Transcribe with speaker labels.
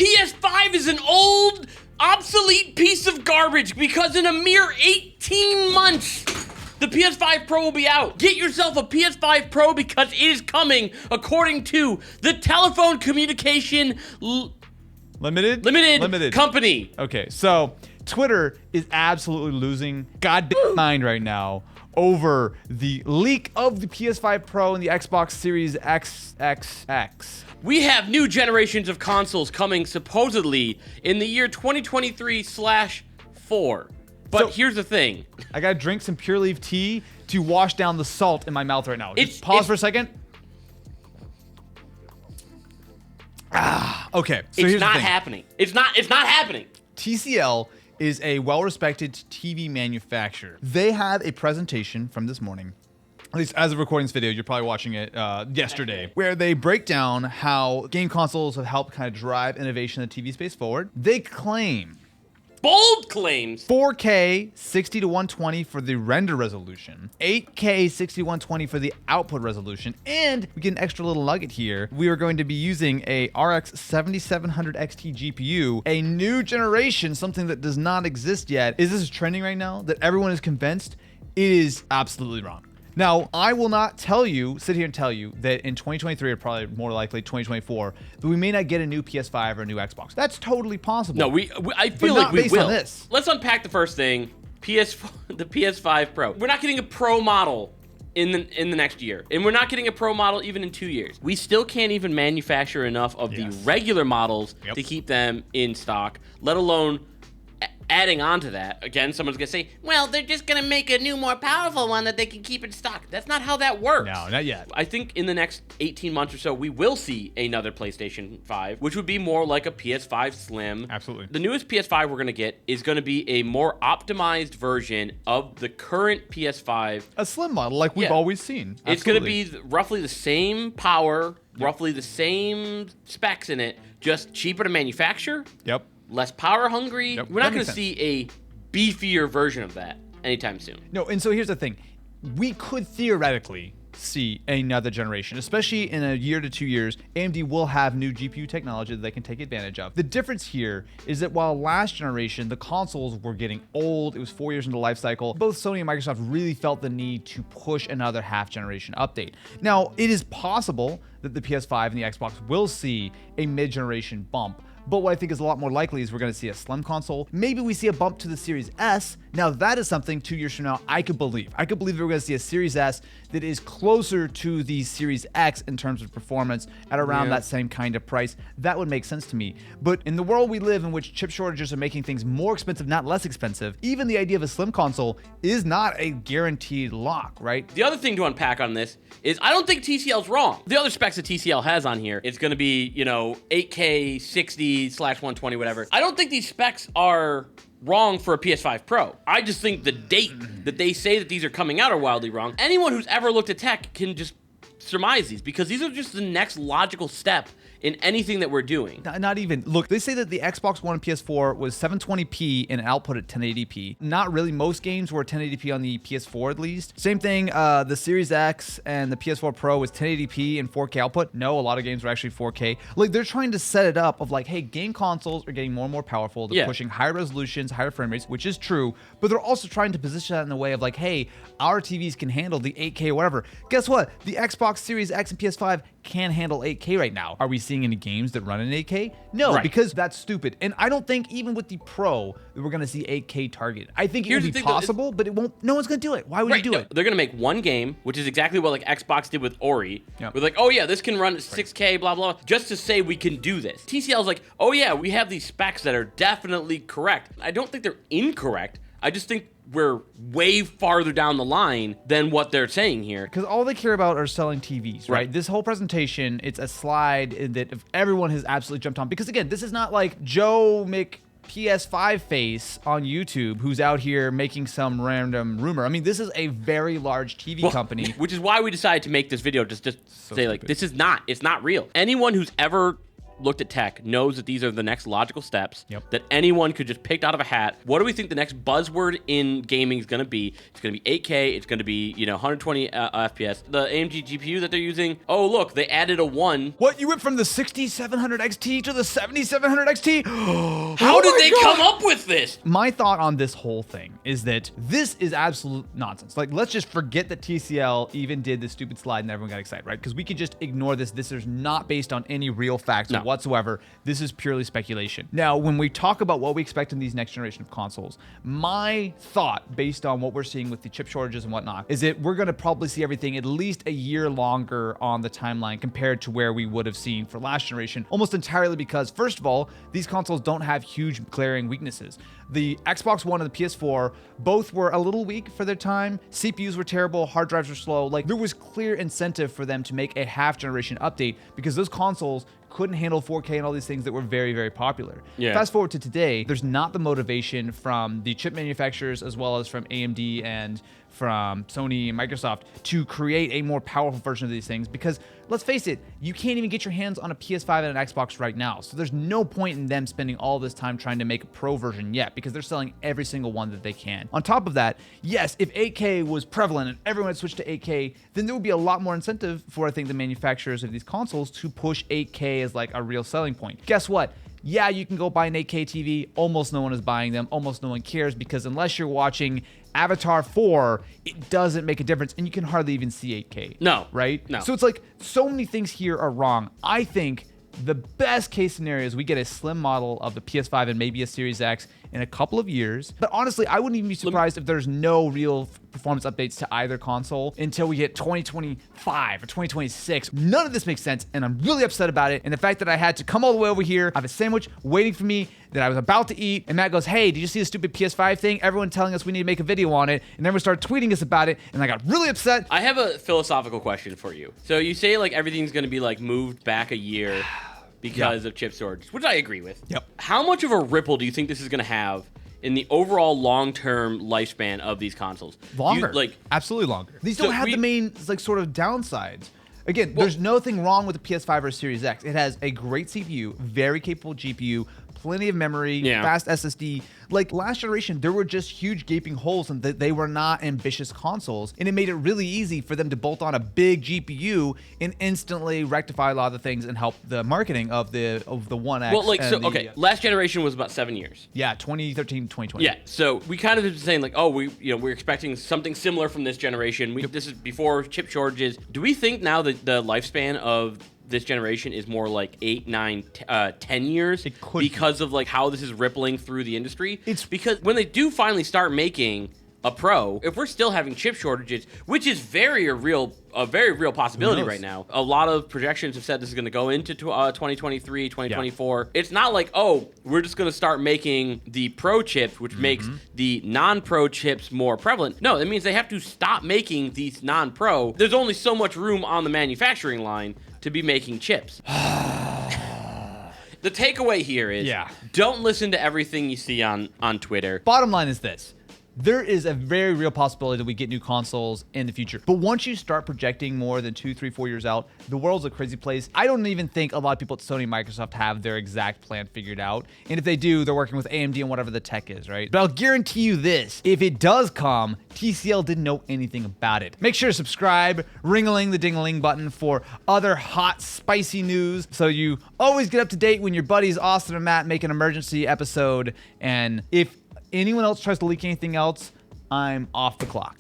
Speaker 1: PS5 is an old, obsolete piece of garbage because in a mere 18 months, the PS5 Pro will be out. Get yourself a PS5 Pro because it is coming according to the Telephone Communication Limited Company.
Speaker 2: Okay, so Twitter is absolutely losing goddamn mind right now over the leak of the PS5 Pro and the Xbox Series XXX.
Speaker 1: We have new generations of consoles coming supposedly in the year 2023/4. But
Speaker 2: So-
Speaker 1: here's the thing.
Speaker 2: I gotta drink some Pure Leaf tea to wash down the salt in my mouth right now. Just pause for a second. Okay. So
Speaker 1: It's
Speaker 2: here's
Speaker 1: not
Speaker 2: the thing.
Speaker 1: happening. It's not happening.
Speaker 2: TCL is a well-respected TV manufacturer. They had a presentation from this morning, at least as of recording this video, you're probably watching it yesterday, where they break down how game consoles have helped kind of drive innovation in the TV space forward. They claim
Speaker 1: Bold claims.
Speaker 2: 4K 60 to 120 for the render resolution, 8K 60 to 120 for the output resolution, and we get an extra little nugget here. We are going to be using a RX 7700 XT GPU, a new generation, something that does not exist yet. Is this trending right now that everyone is convinced? It is absolutely wrong. Now, I will not sit here and tell you that in 2023 or probably more likely 2024, that we may not get a new PS5 or a new Xbox. That's totally possible.
Speaker 1: No, I feel
Speaker 2: not
Speaker 1: like we
Speaker 2: based on
Speaker 1: will.
Speaker 2: this.
Speaker 1: Let's unpack the first thing. The PS5 Pro. We're not getting a Pro model in the next year, and we're not getting a Pro model even in 2 years. We still can't even manufacture enough of the regular models to keep them in stock, let alone adding on to that. Again, someone's gonna say, well, they're just gonna make a new, more powerful one that they can keep in stock. That's not how that works.
Speaker 2: No, not yet.
Speaker 1: I think in the next 18 months or so, we will see another PlayStation 5, which would be more like a PS5 Slim.
Speaker 2: Absolutely.
Speaker 1: The newest PS5 we're gonna get is gonna be a more optimized version of the current PS5.
Speaker 2: A slim model like we've always seen.
Speaker 1: It's going to be roughly the same power, roughly the same specs in it, just cheaper to manufacture,
Speaker 2: Yep.
Speaker 1: less power hungry.
Speaker 2: Yep,
Speaker 1: We're not
Speaker 2: that
Speaker 1: going
Speaker 2: makes
Speaker 1: to see a beefier version of that anytime soon.
Speaker 2: No, and so here's the thing. We could theoretically see another generation, especially in a year to 2 years. AMD will have new GPU technology that they can take advantage of. The difference here is that while last generation, the consoles were getting old, it was 4 years into the life cycle, both Sony and Microsoft really felt the need to push another half generation update. Now, it is possible that the PS5 and the Xbox will see a mid-generation bump, but what I think is a lot more likely is we're going to see a slim console. Maybe we see a bump to the Series S. Now, that is something 2 years from now I could believe. I could believe that we're going to see a Series S that is closer to the Series X in terms of performance at around that same kind of price. That would make sense to me. But in the world we live in which chip shortages are making things more expensive, not less expensive, even the idea of a slim console is not a guaranteed lock, right?
Speaker 1: The other thing to unpack on this is I don't think TCL's wrong. The other specs that TCL has on here is going to be, 8K 60/120, whatever. I don't think these specs are wrong for a PS5 Pro. I just think the date that they say that these are coming out are wildly wrong. Anyone who's ever looked at tech can just surmise these because these are just the next logical step in anything that we're doing.
Speaker 2: Not even. Look, they say that the Xbox One and PS4 was 720p and output at 1080p. Not really. Most games were 1080p on the PS4 at least. Same thing, the Series X and the PS4 Pro was 1080p and 4K output. No, a lot of games were actually 4K. Like, they're trying to set it up of like, hey, game consoles are getting more and more powerful. They're pushing higher resolutions, higher frame rates, which is true. But they're also trying to position that in a way of like, hey, our TVs can handle the 8K or whatever. Guess what? The Xbox Series X and PS5 can handle 8K right now. Are we seeing any games that run in 8K? No, because that's stupid. And I don't think even with the Pro that we're going to see 8K target. I think it would be possible, but it won't. No one's going to do it. Why would you do it?
Speaker 1: They're going to make one game, which is exactly what like Xbox did with Ori. We're like, oh yeah, this can run 6K, blah, blah, just to say we can do this. TCL's like, oh yeah, we have these specs that are definitely correct. I don't think they're incorrect. I just think we're way farther down the line than what they're saying here.
Speaker 2: Because all they care about are selling TVs, right? This whole presentation, it's a slide that everyone has absolutely jumped on. Because again, this is not like Joe PS5 face on YouTube who's out here making some random rumor. I mean, this is a very large TV company.
Speaker 1: Which is why we decided to make this video, just say like, it's not real. Anyone who's ever looked at tech knows that these are the next logical steps
Speaker 2: Yep.
Speaker 1: that anyone could just pick out of a hat. What do we think the next buzzword in gaming is going to be? It's going to be 8K. It's going to be, 120 FPS. The AMD GPU that they're using, oh, look, they added a 1.
Speaker 2: What? You went from the 6700 XT to the 7700 XT?
Speaker 1: How did they come up with this?
Speaker 2: My thought on this whole thing is that this is absolute nonsense. Like, let's just forget that TCL even did this stupid slide and everyone got excited, right? Because we could just ignore this. This is not based on any real facts whatsoever. This is purely speculation. Now, when we talk about what we expect in these next generation of consoles, my thought, based on what we're seeing with the chip shortages and whatnot, is that we're going to probably see everything at least a year longer on the timeline compared to where we would have seen for last generation, almost entirely because, first of all, these consoles don't have huge glaring weaknesses. The Xbox One and the PS4 both were a little weak for their time. CPUs were terrible, hard drives were slow. Like, there was clear incentive for them to make a half generation update because those consoles couldn't handle 4K and all these things that were very, very popular.
Speaker 1: Yeah.
Speaker 2: Fast forward to today, there's not the motivation from the chip manufacturers as well as from AMD and from Sony and Microsoft to create a more powerful version of these things because, let's face it, you can't even get your hands on a PS5 and an Xbox right now. So there's no point in them spending all this time trying to make a pro version yet because they're selling every single one that they can. On top of that, yes, if 8K was prevalent and everyone had switched to 8K, then there would be a lot more incentive for, I think, the manufacturers of these consoles to push 8K as like a real selling point. Guess what? Yeah, you can go buy an 8K TV. Almost no one is buying them. Almost no one cares because unless you're watching Avatar 4, it doesn't make a difference and you can hardly even see 8K.
Speaker 1: No.
Speaker 2: Right?
Speaker 1: No.
Speaker 2: So it's like so many things here are wrong. I think the best case scenario is we get a slim model of the PS5 and maybe a Series X in a couple of years. But honestly, I wouldn't even be surprised if there's no real performance updates to either console until we hit 2025 or 2026. None of this makes sense, and I'm really upset about it. And the fact that I had to come all the way over here, I have a sandwich waiting for me that I was about to eat, and Matt goes, "Hey, did you see the stupid PS5 thing? Everyone telling us we need to make a video on it." And then we started tweeting us about it, and I got really upset.
Speaker 1: I have a philosophical question for you. So you say like everything's going to be like moved back a year because of chip shortage, which I agree with.
Speaker 2: Yep.
Speaker 1: How much of a ripple do you think this is going to have in the overall long-term lifespan of these consoles?
Speaker 2: Longer.
Speaker 1: Like,
Speaker 2: absolutely longer. These
Speaker 1: So
Speaker 2: don't have the main like sort of downsides. Again, there's nothing wrong with the PS5 or Series X. It has a great CPU, very capable GPU, plenty of memory, fast SSD. Like last generation, there were just huge gaping holes and they were not ambitious consoles. And it made it really easy for them to bolt on a big GPU and instantly rectify a lot of the things and help the marketing of the One X.
Speaker 1: well, like, so, okay, last generation was about 7 years.
Speaker 2: Yeah, 2013, 2020.
Speaker 1: Yeah, so we kind of been saying like, oh, we're expecting something similar from this generation. This is before chip shortages. Do we think now that the lifespan of this generation is more like 8, 9, 10 years
Speaker 2: It could
Speaker 1: because of like how this is rippling through the industry?
Speaker 2: It's
Speaker 1: because when they do finally start making a Pro, if we're still having chip shortages, which is a very real possibility right now. A lot of projections have said this is going to go into 2023, 2024. It's not like, oh, we're just going to start making the Pro chips, which makes the non-Pro chips more prevalent. No, it means they have to stop making these non-Pro. There's only so much room on the manufacturing line to be making chips. The takeaway here is don't listen to everything you see on Twitter.
Speaker 2: Bottom line is this. There is a very real possibility that we get new consoles in the future. But once you start projecting more than 2, 3, 4 years out, the world's a crazy place. I don't even think a lot of people at Sony and Microsoft have their exact plan figured out. And if they do, they're working with AMD and whatever the tech is, right? But I'll guarantee you this. If it does come, TCL didn't know anything about it. Make sure to subscribe, ring-a-ling the ding-a-ling button for other hot, spicy news so you always get up to date when your buddies Austin and Matt make an emergency episode. And if anyone else tries to leak anything else, I'm off the clock.